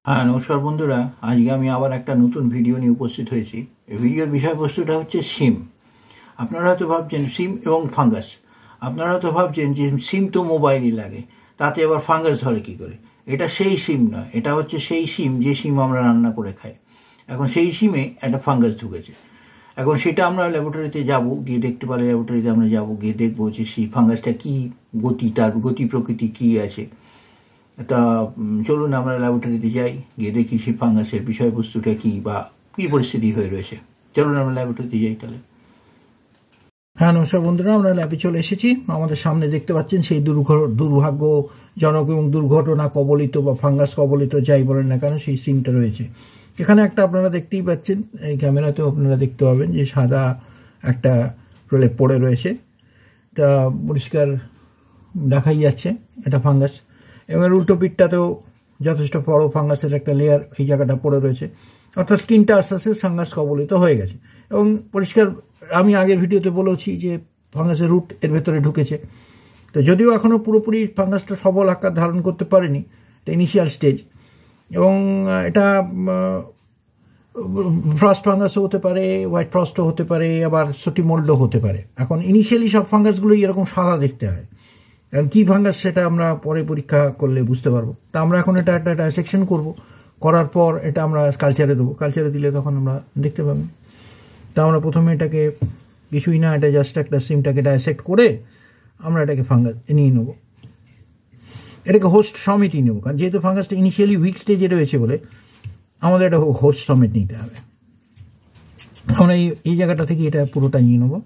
হ্যাঁ, নমস্কার বন্ধুরা। আজকে আমি আবার একটা নতুন ভিডিও নিয়ে উপস্থিত হয়েছি। এই ভিডিওর বিষয়বস্তুটা হচ্ছে সিম। আপনারা হয়তো ভাবছেন সিম এবং ফাঙ্গাস। আপনারা হয়তো ভাবছেন যে সিম তো মোবাইলই লাগে, তাতে আবার ফাঙ্গাস ধরে কী করে। এটা সেই সিম নয়, এটা হচ্ছে সেই সিম যে সিম আমরা রান্না করে খাই। এখন সেই সিমে একটা ফাঙ্গাস ঢুকেছে। এখন সেটা আমরা ল্যাবরেটরিতে যাব, গিয়ে দেখতে পারি, ল্যাবরেটরিতে আমরা যাব, গিয়ে দেখবো যে সেই ফাঙ্গাসটা কী গতি, তার গতি প্রকৃতি কী আছে। তা চলুন আমরা ল্যাবরেটরিতে যাই, গিয়ে দেখি সেই ফাঙ্গাসের বিষয়বস্তুটা কী বা কী পরিস্থিতি হয়ে রয়েছে। চলুন আমরা ল্যাবরেটরিতে যাই তাহলে। হ্যাঁ, নমস্কার বন্ধুরা, আমরা ল্যাবে চলে এসেছি। আমাদের সামনে দেখতে পাচ্ছেন সেই দুর্ভাগ্যজনক এবং দুর্ঘটনা কবলিত বা ফাঙ্গাস কবলিত যাই বলেন না কেন, সেই সিমটা রয়েছে এখানে। একটা আপনারা দেখতেই পাচ্ছেন, এই ক্যামেরাতেও আপনারা দেখতে পাবেন যে সাদা একটা প্রলেপ পড়ে রয়েছে। তা পরিষ্কার দেখাই যাচ্ছে এটা ফাঙ্গাস, এবং এর উল্টো পিঠটাতেও যথেষ্ট বড় ফাঙ্গাসের একটা লেয়ার এই জায়গাটা পড়ে রয়েছে। অর্থাৎ স্কিনটা আস্তে আস্তে ফাঙ্গাস কবলিত হয়ে গেছে। এবং পরিষ্কার আমি আগের ভিডিওতে বলেছি যে ফাঙ্গাসের রুট এর ভেতরে ঢুকেছে। তো যদিও এখনও পুরোপুরি ফাঙ্গাসটা সবল আকার ধারণ করতে পারেনি, এটা ইনিশিয়াল স্টেজ, এবং এটা ফ্রস্ট ফাঙ্গাসও হতে পারে, হোয়াইট ফ্রস্টও হতে পারে, আবার সোটি মোল্ডও হতে পারে। এখন ইনিশিয়ালি সব ফাঙ্গাসগুলোই এরকম সাদা দেখতে হয়, কারণ কী ফাঙ্গাস সেটা আমরা পরে পরীক্ষা করলে বুঝতে পারবো। তা আমরা এখন এটা একটা ডাইসেকশন করবো, করার পর এটা আমরা কালচারে দেবো। কালচারে দিলে তখন আমরা দেখতে পাবেন। তা আমরা প্রথমে এটাকে কিছুই না, এটা জাস্ট একটা সিমটাকে ডাইসেক্ট করে আমরা এটাকে ফাঙ্গাস নিয়ে নেবো, এটাকে হোস্ট সমেতই নেবো, কারণ যেহেতু ফাঙ্গাসটা ইনিশিয়ালি উইক স্টেজে রয়েছে বলে আমাদের এটা হোস্ট সমেত নিতে হবে। আমরা এই জায়গাটা থেকে এটা পুরোটা নিয়ে নেবো।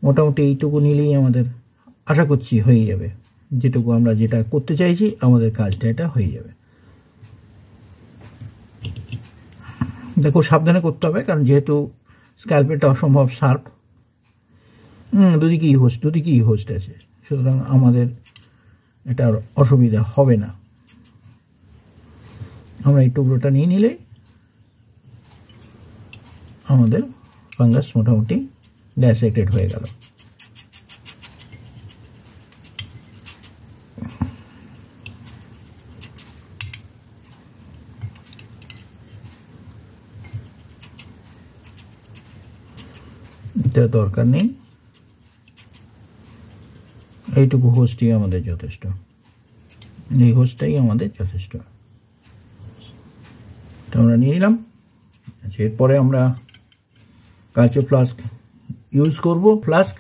মোটামুটি এইটুকু নিলেই আমাদের আশা করছি হয়ে যাবে, যেটুকু আমরা যেটা করতে চাইছি আমাদের কাজটা এটা হয়ে যাবে। দেখো সাবধানে করতে হবে, কারণ যেহেতু স্ক্যালপেলটা অসম্ভব শার্প, দুদিকেই হোস্ট আছে, সুতরাং আমাদের এটার অসুবিধা হবে না। আমরা এই টুকরোটা নিয়ে নিলে আমাদের ফাঙ্গাস মোটামুটি ডাইসেক্টেড হয়ে গেল। এটা দরকার নেই, এইটুকু হোস্টই আমাদের যথেষ্ট, এই হোস্টটাই আমাদের যথেষ্ট। আমরা নিয়ে নিলাম। আচ্ছা, এরপরে আমরা কাঁচের ফ্লাস্ক ইউজ করব। ফ্লাস্ক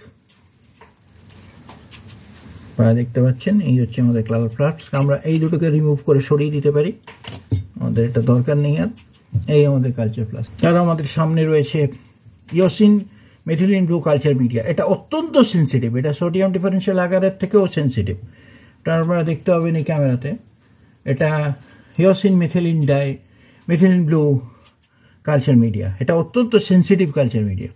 আপনারা দেখতে পাচ্ছেন, এই হচ্ছে আমাদের ফ্লাস্ক। আমরা এই দুটোকে রিমুভ করে সরিয়ে দিতে পারি, আমাদের এটা দরকার নেই আর। এই আমাদের কালচার ফ্লাস্ক। আর আমাদের সামনে রয়েছে eosin methylene blue culture media. এটা অত্যন্ত সেন্সিটিভ, এটা সোডিয়াম ডিফারেন্সিয়াল আগারের থেকেও সেন্সিটিভ। এটা আপনারা দেখতে পাবেন এই ক্যামেরাতে। এটা হিওসিন মেথিলিন ব্লু কালচার মিডিয়া, এটা অত্যন্ত সেন্সিটিভ কালচার মিডিয়া।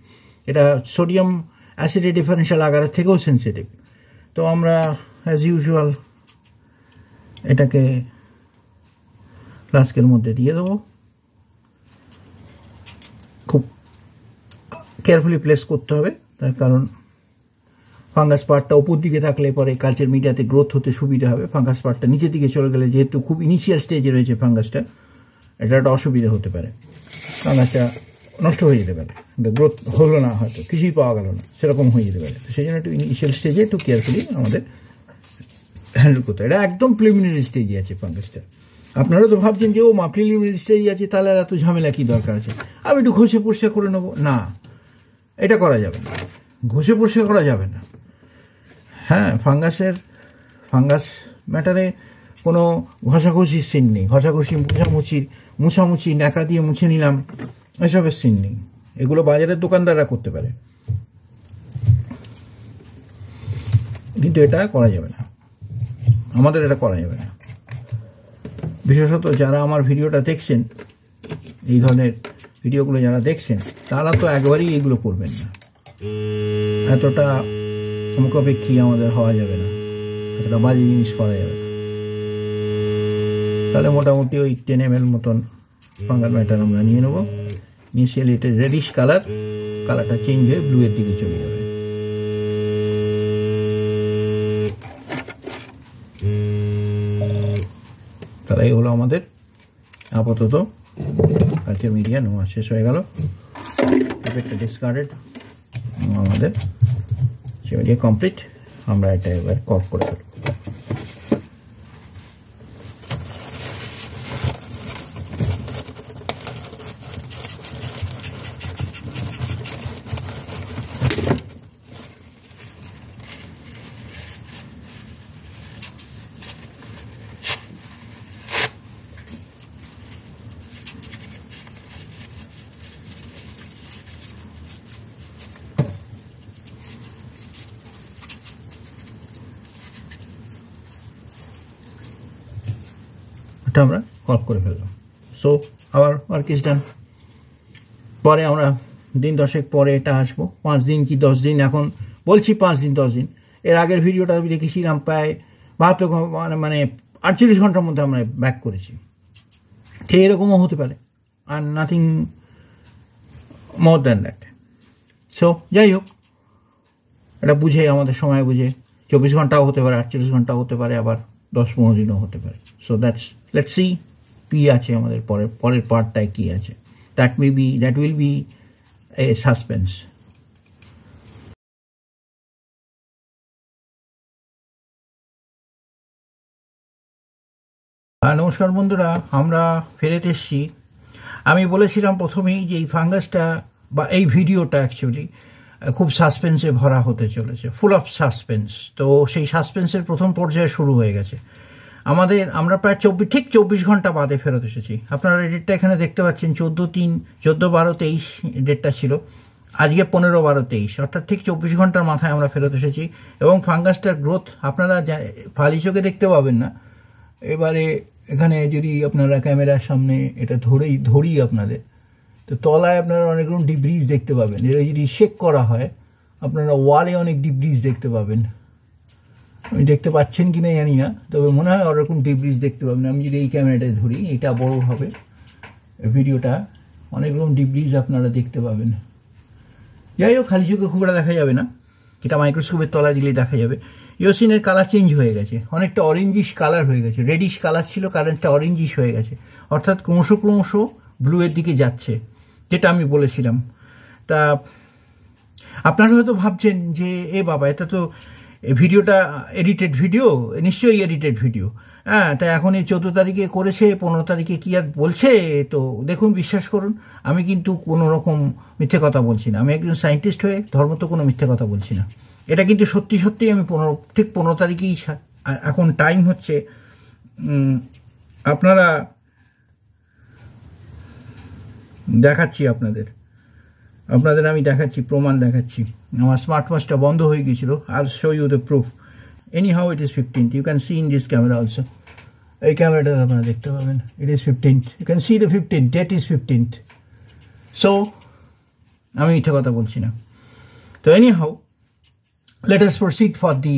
এটা সোডিয়াম অ্যাসিডের ডিফারেন্সিয়াল আগারের থেকেও সেন্সিটিভ। তো আমরা অ্যাজ ইউজুয়াল এটাকে ফ্লাস্কের মধ্যে দিয়ে দেবো। খুব কেয়ারফুলি প্লেস করতে হবে, তার কারণ ফাঙ্গাস পার্টটা উপর দিকে থাকলে পরে কালচার মিডিয়াতে গ্রোথ হতে সুবিধা হবে। ফাঙ্গাস পার্টটা নিচের দিকে চলে গেলে, যেহেতু খুব ইনিশিয়াল স্টেজে রয়েছে ফাঙ্গাসটা, এটা একটা অসুবিধা হতে পারে, ফাঙ্গাসটা নষ্ট হয়ে যেতে পারে, গ্রোথ হলো না, হয়তো কিছুই পাওয়া গেল না, সেরকম হয়ে যেতে পারে। তো সেই জন্য একটু ইনিশিয়াল স্টেজে একটু কেয়ারফুলি আমাদের হ্যান্ডেল করতে হবে। এটা একদম প্রিলিমিনারি স্টেজে আছে ফাঙ্গাসটা। আপনারা তো ভাবছেন যে ও প্রিলিমিনারি স্টেজে আছে, তাহলে এত ঝামেলা কী দরকার আছে, আমি একটু ঘষে পরিষ্কার করে নেবো। না, এটা করা যাবে না, ঘষে পরিষ্কার করা যাবে না। হ্যাঁ, ফাঙ্গাস ম্যাটারে কোনো ঘষাঘষির সিন নেই, ঘষাঘষি মুছামুছি ন্যাকড়া দিয়ে মুছে নিলাম, এসবের সিন নেই। এগুলো বাজারের দোকানদাররা করতে পারে, কিন্তু এটা করা যাবে না, আমাদের এটা করা যাবে না। বিশেষত যারা আমার ভিডিওটা দেখছেন, এই ধরনের ভিডিওগুলো যারা দেখছেন, তারা তো একবারই এগুলো করবেন না। এতটা মুখাপেক্ষী আমাদের হওয়া যাবে না, এতটা বাজে জিনিস করা যাবে না। তাহলে মোটামুটি ওই 10 ml মতন ফাঙ্গাল ম্যাটার আমরা নিয়ে নেবো। ইনিশিয়ালি এটা রেডিশ কালারটা চেঞ্জ হয়ে ব্লু এর দিকে চলে যাবে। তাহলে এই হলো আমাদের আপাতত কালচার মিডিয়া নেওয়া শেষ হয়ে গেল, পেপারটা ডিসকার্ডেড, আমাদের মিডিয়া কমপ্লিট। আমরা এটা এবার কর্ক করে ফেলব। এটা আমরা কর্ক করে ফেললাম। সো আবার ওয়ার্ক ইজ ডান। পরে আমরা দিন 10 পরে এটা আসবো, 5 দিন কি 10 দিন, এখন বলছি 5 দিন 10 দিন। এর আগের ভিডিওটা আমি দেখেছিলাম প্রায় 72 মানে 48 ঘন্টার মধ্যে আমরা ব্যাক করেছি। এরকমও হতে পারে, আর nothing more than that. So যাই হোক, এটা বুঝে, আমাদের সময় বুঝে 24 ঘন্টাও হতে পারে, 48 ঘন্টাও হতে পারে, আবার 10-15 দিনও হতে পারে। সো দ্যাটস, লেটস সি কী আছে আমাদের পরের পার্টটায় কী আছে। That will B A suspense. নমস্কার বন্ধুরা, আমরা ফেরত এসেছি। আমি বলেছিলাম প্রথমেই যে এই ফাঙ্গাসটা বা এই ভিডিওটা অ্যাকচুয়ালি খুব সাসপেন্সে ভরা হতে চলেছে, ফুল অফ সাসপেন্স। তো সেই সাসপেন্সের প্রথম পর্যায়ে শুরু হয়ে গেছে আমরা প্রায় 24 ঘন্টা বাদে ফেরত এসেছি। আপনারা ডেটটা এখানে দেখতে পাচ্ছেন, 14/3/14/12/23 ডেটটা ছিল, আজকে 15/12/23, অর্থাৎ ঠিক 24 ঘন্টার মাথায় আমরা ফেরত এসেছি। এবং ফাঙ্গাসটার গ্রোথ আপনারা ফালি চোখে দেখতে পাবেন না। এবারে এখানে যদি আপনারা ক্যামেরার সামনে এটা ধরি আপনাদের, তো তলায় আপনারা অনেক রকম ডিব্রিজ দেখতে পাবেন। এটা যদি শেক করা হয় আপনারা ওয়ালে অনেক ডিব্রিজ দেখতে পাবেন। আমি দেখতে পাচ্ছেন কি না জানি না, তবে মনে হয় ওরকম ডিব্রিজ দেখতে পাবেন। আমি যদি এই ক্যামেরাটায় ধরি, এটা বড় হবে ভিডিওটা, অনেক রকম ডিব্রিজ আপনারা দেখতে পাবেন। যাই হোক, খালি চোখে খুব একটা দেখা যাবে না, এটা মাইক্রোস্কোপের তলায় দিলেই দেখা যাবে। ইওসিনের কালার চেঞ্জ হয়ে গেছে, অনেকটা অরেঞ্জিশ কালার হয়ে গেছে। রেডিশ কালার ছিল, কারেন্টটা অরেঞ্জিশ হয়ে গেছে, অর্থাৎ ক্রমশ ব্লুয়ের দিকে যাচ্ছে, যেটা আমি বলেছিলাম। তা আপনারা হয়তো ভাবছেন যে এ বাবা, এটা তো ভিডিওটা এডিটেড ভিডিও, নিশ্চয়ই এডিটেড ভিডিও। হ্যাঁ, তা এখন এই 14 তারিখে করেছে, 15 তারিখে কি আর বলছে। তো দেখুন, বিশ্বাস করুন, আমি কিন্তু কোনো রকম মিথ্যে কথা বলছি না। আমি একজন সায়েন্টিস্ট হয়ে ধর্মত কোনো মিথ্যে কথা বলছি না। এটা কিন্তু সত্যি আমি ঠিক 15 তারিখেই, এখন টাইম হচ্ছে, আপনারা দেখাচ্ছি আপনাদের আমি দেখাচ্ছি, প্রমাণ দেখাচ্ছি। আমার স্মার্ট ওয়াচটা বন্ধ হয়ে গিয়েছিল। I'll show you the proof. Anyhow, it is 15th. You can see in this camera also. এই ক্যামেরাটা আপনারা দেখতে পাবেন, it is 15th. You can see the 15th. Date is 15th. So আমি মিথ্যে কথা বলছি না। তো anyhow, let us proceed for the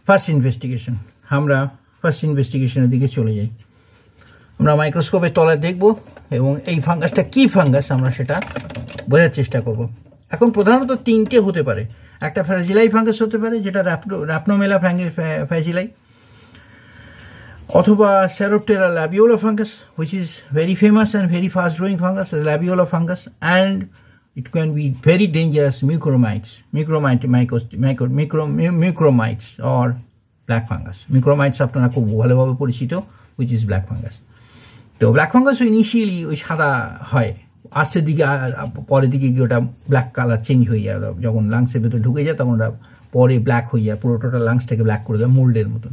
first investigation. আমরা ফার্স্ট ইনভেস্টিগেশনের দিকে চলে যাই। আমরা মাইক্রোস্কোপের তলায় দেখব এবং এই ফাঙ্গাসটা কি ফাঙ্গাস আমরা সেটা বোঝার চেষ্টা করব। এখন প্রধানত 3টে হতে পারে। একটা ফ্র্যাজিলাই ফাঙ্গাস হতে পারে, যেটা র্যাপনোমেলা ফ্র্যাজিলাই, অথবা Ceroptera labiola fungus, which is very famous and very fast growing fungus, the labiola fungus, and it can be very dangerous mucromites or black fungus. Mucromites আপনারা খুব ভালোভাবে পরিচিত, which is black fungus. তো black fungus initially ওই সাদা হয়, আস্তের দিকে পরের দিকে গিয়ে ওটা ব্ল্যাক কালার চেঞ্জ হয়ে যায়। যখন লাংসের ভেতরে ঢুকে যায় তখন ওটা পরে ব্ল্যাক হয়ে যায়, পুরো টোটাল লাংসটাকে ব্ল্যাক করে দেয়, মোল্ডের মতন।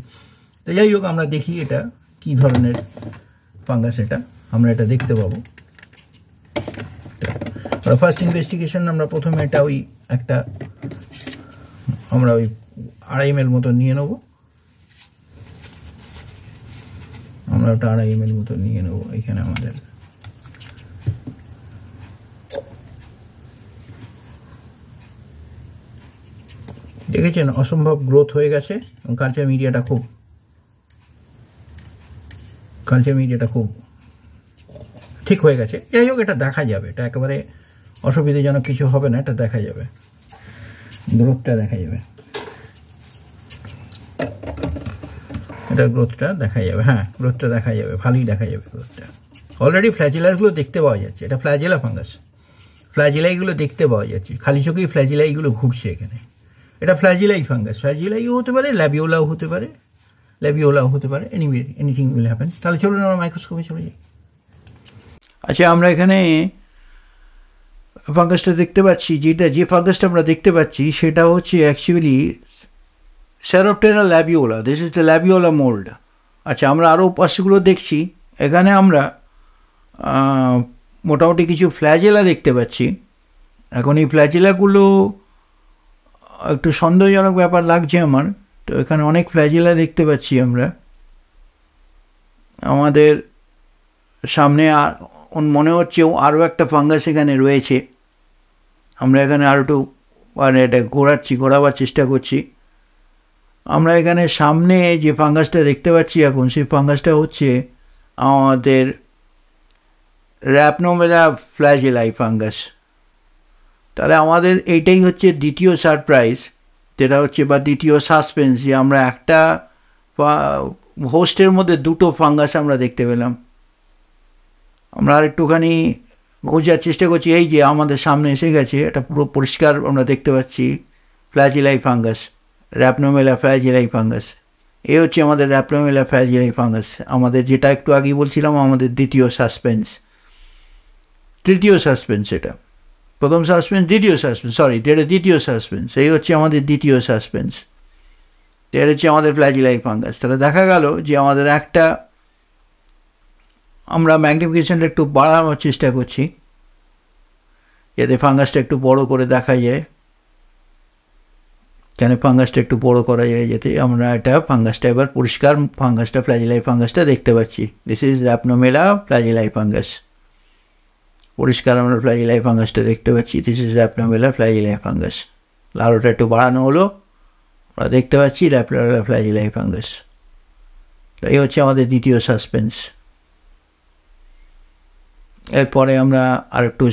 তো যাই হোক, আমরা দেখি এটা কি ধরনের ফাঙ্গাস। এটা আমরা এটা দেখতে পাবো। ফার্স্ট ইনভেস্টিগেশন আমরা প্রথমে এটা আমরা ওই 2.5 ml মতো নিয়ে নেবো। আমরা ওটা 2.5 ml মতো নিয়ে নেবো। এখানে আমাদের দেখেছেন অসম্ভব গ্রোথ হয়ে গেছে এবং কালচার মিডিয়াটা খুব ঠিক হয়ে গেছে। যাই হোক, এটা দেখা যাবে, এটা একেবারে অসুবিধাজনক কিছু হবে না, এটা দেখা যাবে, গ্রোথটা দেখা যাবে, এটা গ্রোথটা দেখা যাবে। হ্যাঁ, গ্রোথটা দেখা যাবে, ভালোই দেখা যাবে গ্রোথটা। অলরেডি ফ্ল্যাজিলাগুলো দেখতে পাওয়া যাচ্ছে, এটা ফ্ল্যাজিলা ফাঙ্গাস। ফ্ল্যাজিলাইগুলো দেখতে পাওয়া যাচ্ছে, খালি চোখেই ফ্ল্যাজিলাইগুলো ঘুরছে এখানে। এটা ফ্ল্যাজিলাই ফাঙ্গাস, ফ্ল্যাজিলাইও হতে পারে, ল্যাবিওলাও হতে পারে, ল্যাবিওলাও হতে পারে, এনিথিং উইল হ্যাপেন। তাহলে চলুন আমরা মাইক্রোস্কোপে চলে যাই। আচ্ছা, আমরা এখানে ফাঙ্গাসটা দেখতে পাচ্ছি, যে ফাঙ্গাসটা আমরা দেখতে পাচ্ছি সেটা হচ্ছে অ্যাকচুয়ালি সেরোপটেরা ল্যাবিওলা। This is the labiola mould. আচ্ছা, আমরা আরও পাশগুলো দেখছি। এখানে আমরা মোটামুটি কিছু ফ্ল্যাজেলা দেখতে পাচ্ছি। এখন এই ফ্ল্যাজেলাগুলো একটু সন্দেহজনক ব্যাপার লাগছে আমার। তো এখানে অনেক ফ্ল্যাজেলা দেখতে পাচ্ছি আমরা। আমাদের সামনে মনে হচ্ছে আরও একটা ফাঙ্গাস এখানে রয়েছে। আমরা এখানে আরও একটু মানে এটা ঘোরাবার চেষ্টা করছি। আমরা এখানে সামনে যে ফাঙ্গাসটা দেখতে পাচ্ছি এখন, সেই ফাঙ্গাসটা হচ্ছে আমাদের র্যাপনোমেলা ফ্ল্যাজেলাই ফাঙ্গাস। তাহলে আমাদের এইটাই হচ্ছে দ্বিতীয় সারপ্রাইজ, যেটা হচ্ছে বা দ্বিতীয় সাসপেন্স, যে আমরা একটা হোস্টের মধ্যে দুটো ফাঙ্গাস আমরা দেখতে পেলাম। আমরা আর একটুখানি খোঁজার চেষ্টা করছি। এই যে আমাদের সামনে এসে গেছে, এটা পুরো পরিষ্কার আমরা দেখতে পাচ্ছি ফ্ল্যাজেলাই ফাঙ্গাস, র্যাপনোমেলা ফ্ল্যাজেলাই ফাঙ্গাস। এই হচ্ছে আমাদের র্যাপনোমেলা ফ্ল্যাজেলাই ফাঙ্গাস, আমাদের যেটা একটু আগে বলছিলাম আমাদের তৃতীয় সাসপেন্স। এটা প্রথম সাসপেন্স, দ্বিতীয় সাসপেন্স, এই হচ্ছে আমাদের দ্বিতীয় সাসপেন্স। এর হচ্ছে আমাদের ফ্ল্যাজেলাই ফাঙ্গাস। তাহলে দেখা গেল যে আমাদের একটা, আমরা ম্যাগনিফিকেশনটা একটু বাড়ানোর চেষ্টা করছি যাতে ফাঙ্গাসটা একটু বড় করে দেখা যায়। কেন ফাঙ্গাসটা একটু বড় করা যায় যাতে আমরা এটা ফাঙ্গাসটা এবার পরিষ্কার ফাঙ্গাসটা ফ্ল্যাজেলাই ফাঙ্গাসটা দেখতে পাচ্ছি। দিস ইজ র্যাপনোমেলা ফ্ল্যাজেলাই ফাঙ্গাস। পরিষ্কার আমরা ফ্ল্যাজেলাই ফাঙ্গাসটা দেখতে পাচ্ছি। দিস ইজ র্যাপনোমেলা ফ্ল্যাজেলাই ফাঙ্গাস। আলোটা একটু বাড়ানো হলো, আমরা দেখতে পাচ্ছি র্যাপনোমেলা ফ্ল্যাজেলাই ফাঙ্গাস। এই হচ্ছে আমাদের দ্বিতীয় সাসপেন্স। এরপরে আমরা আর একটু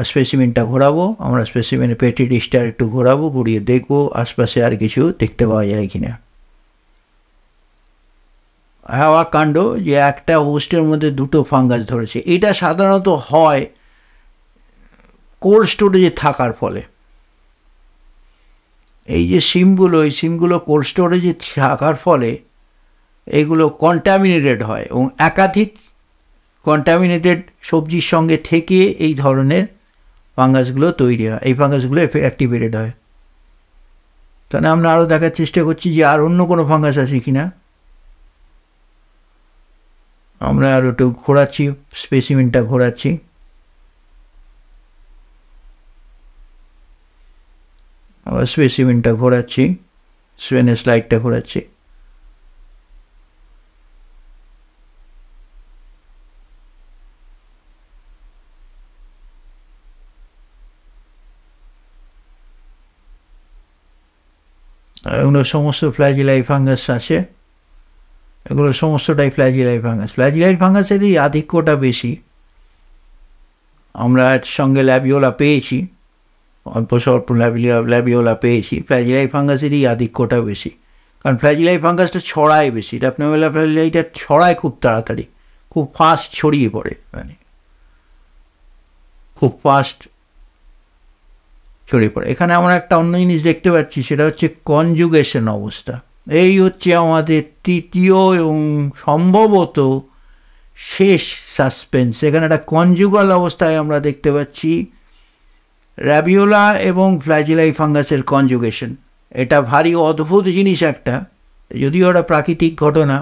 স্পেসিমেনটা ঘোরাবো। আমরা স্পেসিমেনের পেটি ডিশটা একটু ঘোরাবো, ঘুরিয়ে দেখবো আশপাশে আর কিছু দেখতে পাওয়া যায় কিনা। হাওয়া কাণ্ড যে একটা হোস্টের মধ্যে দুটো ফাঙ্গাস ধরেছে, এটা সাধারণত হয় কোল্ড স্টোরেজে থাকার ফলে। এই যে সিমগুলো, এই সিমগুলো কোল্ড স্টোরেজে থাকার ফলে এইগুলো কন্টামিনেটেড হয় এবং একাধিক কন্টামিনেটেড সবজির সঙ্গে থেকে এই ধরনের ফাঙ্গাসগুলো তৈরি হয়, এই ফাঙ্গাসগুলো অ্যাক্টিভেটেড হয়। তাহলে আমরা আরও দেখার চেষ্টা করছি যে আর অন্য কোনো ফাঙ্গাস আছে কি না। আমরা আরও একটু ঘোরাচ্ছি, স্পেসিমেনটা ঘোরাচ্ছি। আবার স্পেসিমেনটা ঘোরাচ্ছি, স্পেনের স্লাইডটা ঘোরাচ্ছি। এগুলো সমস্ত ফ্ল্যাজেলাই ফাঙ্গাস আছে, এগুলো সমস্তটাই ফ্ল্যাজেলাই ফাঙ্গাস। ফ্ল্যাজেলাই ফাঙ্গাসেরই আধিক্যটা বেশি। আমরা এর সঙ্গে ল্যাবিওলা পেয়েছি, অল্প স্বল্প ল্যাবিওলা পেয়েছি। ফ্ল্যাজেলাই ফাঙ্গাসেরই আধিক্যটা বেশি, কারণ ফ্ল্যাজেলাই ফাঙ্গাসটা ছড়ায় বেশি। র্যাপনোমেলা ফ্ল্যাজেলাইটা ছড়ায় খুব তাড়াতাড়ি, খুব ফাস্ট ছড়িয়ে পড়ে, মানে খুব ফাস্ট ছড়িয়ে পড়ে। এখানে আমরা একটা অন্য জিনিস দেখতে পাচ্ছি, সেটা হচ্ছে কনজুগেশন অবস্থা। এই হচ্ছে আমাদের তৃতীয় এবং সম্ভবত শেষ সাসপেন্স। এখানে একটা কনজুগাল অবস্থায় আমরা দেখতে পাচ্ছি র্যাবিওলা এবং ফ্ল্যাজেলাই ফাঙ্গাসের কনজুগেশন। এটা ভারী অদ্ভুত জিনিস একটা, যদিও ওটা প্রাকৃতিক ঘটনা।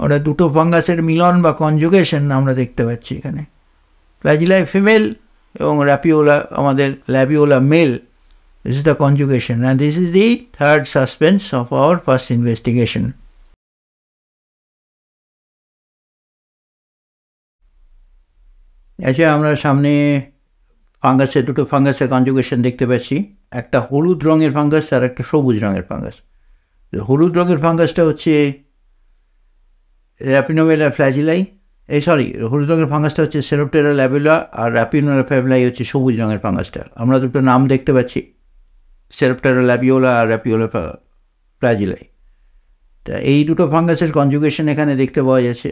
ওটা দুটো ফাঙ্গাসের মিলন বা কনজুগেশন আমরা দেখতে পাচ্ছি এখানে। ফ্ল্যাজেলাই ফিমেল এবং র্যাপিওলা আমাদের ল্যাবিওলা mail. This is the conjugation, and this is the third suspense of our first investigation. আচ্ছা, আমরা সামনে ফাঙ্গাসের দুটো ফাঙ্গাসের কনজুগেশন দেখতে পাচ্ছি, একটা হলুদ রঙের ফাঙ্গাস আর একটা সবুজ রঙের ফাঙ্গাস। হলুদ রঙের ফাঙ্গাসটা হচ্ছে র্যাপিনোমেলা ফ্ল্যাজেলাই, হলুদ রঙের ফাঙ্গাসটা হচ্ছে সেরোপটেরা ল্যাবিওলা, আর র্যাপিনোমেলা ফ্ল্যাজেলাই হচ্ছে সবুজ রঙের ফাঙ্গাসটা। আমরা দুটো নাম দেখতে পাচ্ছি, সেরোপটেরা ল্যাবিওলা আর র্যাপিওলা ফ্ল্যাজেলাই। তা এই দুটো ফাঙ্গাসের কনজুগেশন এখানে দেখতে পাওয়া যাচ্ছে।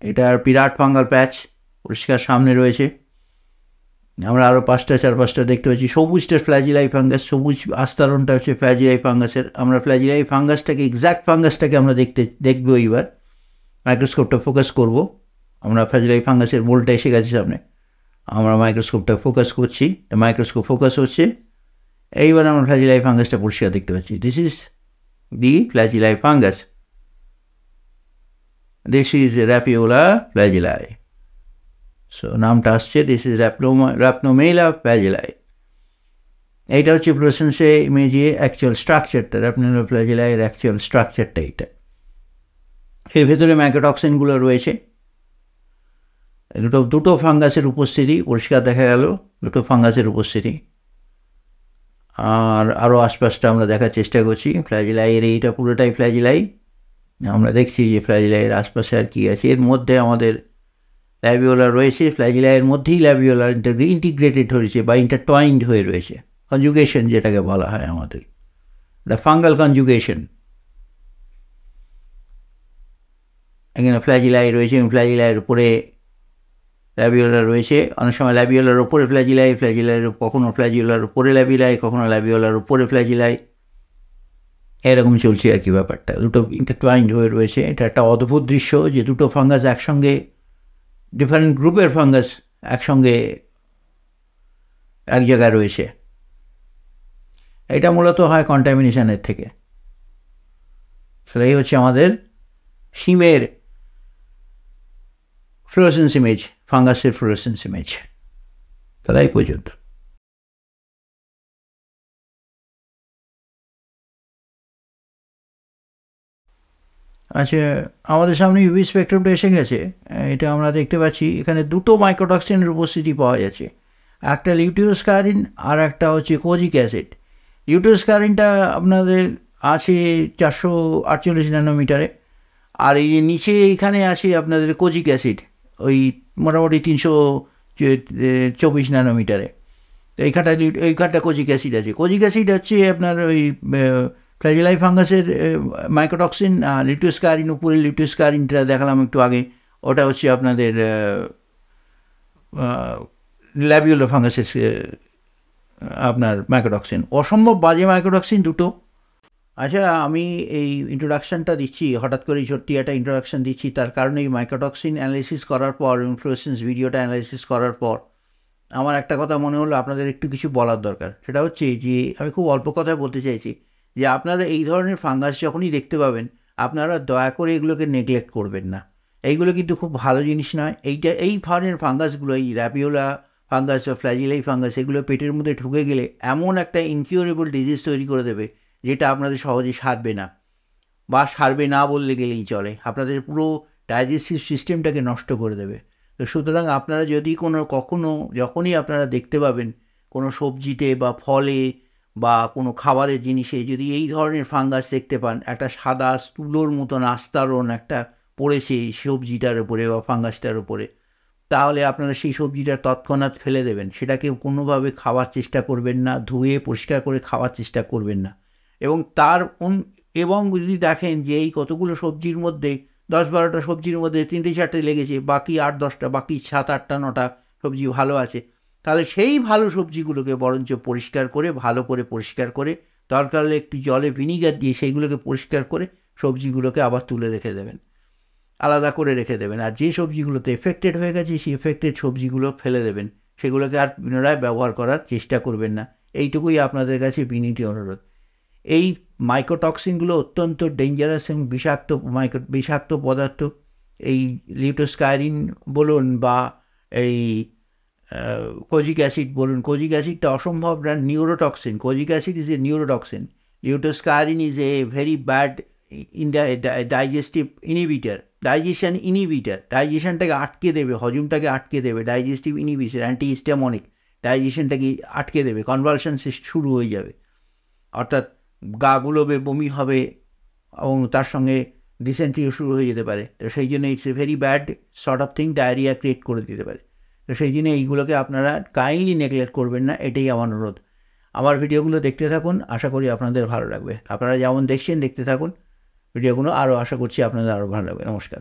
এটার বিরাট ফাঙ্গাল প্যাচ পরিষ্কার সামনে রয়েছে। আমরা আরও 5টা 4-5টা দেখতে পাচ্ছি। সবুজটা ফ্ল্যাজিলাই ফাঙ্গাস, সবুজ আস্তরণটা হচ্ছে ফ্ল্যাজিলাই ফাঙ্গাসের। আমরা ফ্ল্যাজিলাই ফাঙ্গাসটাকে এক্স্যাক্ট ফাঙ্গাসটাকে আমরা দেখবো এইবার। মাইক্রোস্কোপটা ফোকাস করব। আমরা ফ্ল্যাজিলাই ফাঙ্গাসের মোলটা এসে গেছে সামনে, আমরা মাইক্রোস্কোপটা ফোকাস করছি, মাইক্রোস্কোপ ফোকাস হচ্ছে। এইবার আমরা ফ্ল্যাজিলাই ফাঙ্গাসটা পরিষ্কার দেখতে পাচ্ছি। দিস ইজ দি ফ্ল্যাজিলাই ফাঙ্গাস, দিস ইজ র্যাপিওলা ফ্ল্যাজিলাই। সো নামটা আসছে, দিস ইজ র্যাপনোমেলা ফ্ল্যাজিলাই। এইটা হচ্ছে ফ্লোরেসেন্সে ইমেজে অ্যাকচুয়াল স্ট্রাকচারটা, র্যাপনোমেলা ফ্ল্যাজিলাইয়ের অ্যাকচুয়াল স্ট্রাকচারটা এইটা। এর ভেতরে মাইক্রোটক্সিনগুলো রয়েছে। দুটো ফাঙ্গাসের উপস্থিতি পরিষ্কার দেখা গেল, দুটো ফাঙ্গাসের উপস্থিতি। আর আরও আশপাশটা আমরা দেখার চেষ্টা করছি। ফ্ল্যাজিলাইয়ের এইটা পুরোটাই ফ্ল্যাজিলাই। আমরা দেখছি যে ফ্ল্যাজিলাইয়ের আশপাশে আর কি আছে। এর মধ্যে আমাদের ল্যাবিওলা রয়েছে, ফ্ল্যাজিলাইয়ের মধ্যেই ল্যাবিওলা ইন্টিগ্রেটেড হয়েছে বা ইন্টারটয়েন্ড হয়ে রয়েছে। কনজুগেশন যেটাকে বলা হয় আমাদের, দ্য ফাঙ্গাল কনজুগেশন। এখানে ফ্ল্যাজিলাই রয়েছে এবং ফ্ল্যাজিলাইয়ের উপরে ল্যাবিওলা রয়েছে। অনেক সময় ল্যাবিওলার উপরে ফ্ল্যাজিলাই, ফ্ল্যাজিলাইয়ের কখনো ফ্ল্যাজিওলার উপরে ল্যাবিলাই, কখনো ল্যাবিওলার উপরে ফ্ল্যাজিলাই, এরকম চলছে আর কি ব্যাপারটা। দুটো ইন্টারটয়েন্ড হয়ে রয়েছে। এটা একটা অদ্ভুত দৃশ্য যে দুটো ফাঙ্গাস একসঙ্গে, ডিফারেন্ট গ্রুপের ফাঙ্গাস একসঙ্গে এক জায়গায় রয়েছে। এটা মূলত হয় কন্টামিনেশনের থেকে। সেটাই হচ্ছে আমাদের শিমের ফ্লোরেসেন্স ইমেজ, ফাঙ্গাসের ফ্লোরেসেন্স ইমেজ। তাহলে এই পর্যন্ত। আচ্ছা, আমাদের সামনে ইউভি স্পেকট্রামটা এসে গেছে। এটা আমরা দেখতে পাচ্ছি এখানে দুটো মাইক্রোটক্সিনের উপস্থিতি পাওয়া যাচ্ছে, একটা লিউটিওস্কারিন আর একটা হচ্ছে কোজিক অ্যাসিড। লিউটিওস্কারিনটা আপনাদের আছে 448 ন্যানোমিটারে, আর এই যে নিচে এইখানে আসে আপনাদের কোজিক অ্যাসিড ওই মোটামুটি 324 ন্যানোমিটারে। এইখানটা কোজিক অ্যাসিড আছে। কোজিক অ্যাসিড হচ্ছে আপনার ওই ফ্ল্যাজিলাই ফাঙ্গাসের মাইক্রোটক্সিন। লিউটিওস্কারিন, উপরে লিউটিওস্কারিনটা দেখালাম একটু আগে, ওটা হচ্ছে আপনাদের ল্যাবিওলা ফাঙ্গাসের আপনার মাইক্রোটক্সিন। অসম্ভব বাজে মাইক্রোটক্সিন দুটো। আচ্ছা, আমি এই ইন্ট্রোডাকশানটা দিচ্ছি, হঠাৎ করে ছোট্ট একটা ইন্ট্রোডাকশান দিচ্ছি, তার কারণে এই মাইক্রোটক্সিন অ্যানালাইসিস করার পর, ফ্লোরেসেন্স ভিডিওটা অ্যানালাইসিস করার পর আমার একটা কথা মনে হলো আপনাদের একটু কিছু বলার দরকার। সেটা হচ্ছে যে আমি খুব অল্প কথায় বলতে চাইছি যে আপনারা এই ধরনের ফাঙ্গাস যখনই দেখতে পাবেন, আপনারা দয়া করে এগুলোকে নেগলেক্ট করবেন না। এইগুলো কিন্তু খুব ভালো জিনিস নয়। এই ধরনের ফাঙ্গাসগুলো, এই র্যাপিওলা ফাঙ্গাস বা ফ্ল্যাজিলাই ফাঙ্গাস, এগুলো পেটের মধ্যে ঢুকে গেলে এমন একটা ইনকিউরেবল ডিজিজ তৈরি করে দেবে যেটা আপনাদের সহজে সারবে না, বা সারবে না বললে গেলেই চলে। আপনাদের পুরো ডাইজেস্টিভ সিস্টেমটাকে নষ্ট করে দেবে। তো সুতরাং আপনারা যদি যখনই আপনারা দেখতে পাবেন কোনো সবজিতে বা ফলে বা কোনো খাবারের জিনিসে যদি এই ধরনের ফাঙ্গাস দেখতে পান, একটা সাদা তুলোর মতন আস্তরণ একটা পড়েছে এই সবজিটার উপরে বা ফাঙ্গাসটার উপরে, তাহলে আপনারা সেই সবজিটা তৎক্ষণাৎ ফেলে দেবেন। সেটাকে কোনোভাবে খাওয়ার চেষ্টা করবেন না, ধুয়ে পরিষ্কার করে খাওয়ার চেষ্টা করবেন না। এবং যদি দেখেন যে এই কতগুলো সবজির মধ্যে 10-12টা সবজির মধ্যে 3-4টে লেগেছে, বাকি 8-10টা, বাকি 7-8-9টা সবজি ভালো আছে, তাহলে সেই ভালো সবজিগুলোকে বরঞ্চ ভালো করে পরিষ্কার করে দরকার হলে একটু জলে ভিনিগার দিয়ে সেইগুলোকে পরিষ্কার করে সবজিগুলোকে আবার তুলে রেখে দেবেন, আলাদা করে রেখে দেবেন। আর যে সবজিগুলোতে এফেক্টেড হয়ে গেছে সেই এফেক্টেড সবজিগুলো ফেলে দেবেন, সেগুলোকে আর পুনরায় ব্যবহার করার চেষ্টা করবেন না। এইটুকুই আপনাদের কাছে বিনীত অনুরোধ। এই মাইক্রোটক্সিনগুলো অত্যন্ত ডেঞ্জারাস এবং বিষাক্ত পদার্থ। এই লিউটোস্কাইরিন বলুন বা এই কোজিক অ্যাসিড বলুন, কোজিক অ্যাসিডটা অসম্ভব neurotoxin. Kojic acid is a neurotoxin. Luteoskyrin is a very bad digestive inhibitor, ডাইজেশনটাকে আটকে দেবে, হজমটাকে আটকে দেবে। ডাইজেস্টিভ ইনহিবিশন, অ্যান্টিহিস্টামনিক, ডাইজেশনটাকে আটকে দেবে, কনভালশন শুরু হয়ে যাবে, অর্থাৎ গা গুলোবে, বমি হবে এবং তার সঙ্গে ডিসেন্ট্রিও শুরু হয়ে যেতে পারে। তো সেই জন্য it's a very bad sort of thing, diarrhoea create করে দিতে পারে। তো সেই জন্য এইগুলোকে আপনারা কাইন্ডলি নেগলেক্ট করবেন না, এটাই আমার অনুরোধ। আমার ভিডিওগুলো দেখতে থাকুন, আশা করি আপনাদের ভালো লাগবে। আপনারা যেমন দেখছেন দেখতে থাকুন ভিডিওগুলো, আরও আশা করছি আপনাদের আরও ভালো লাগবে। নমস্কার।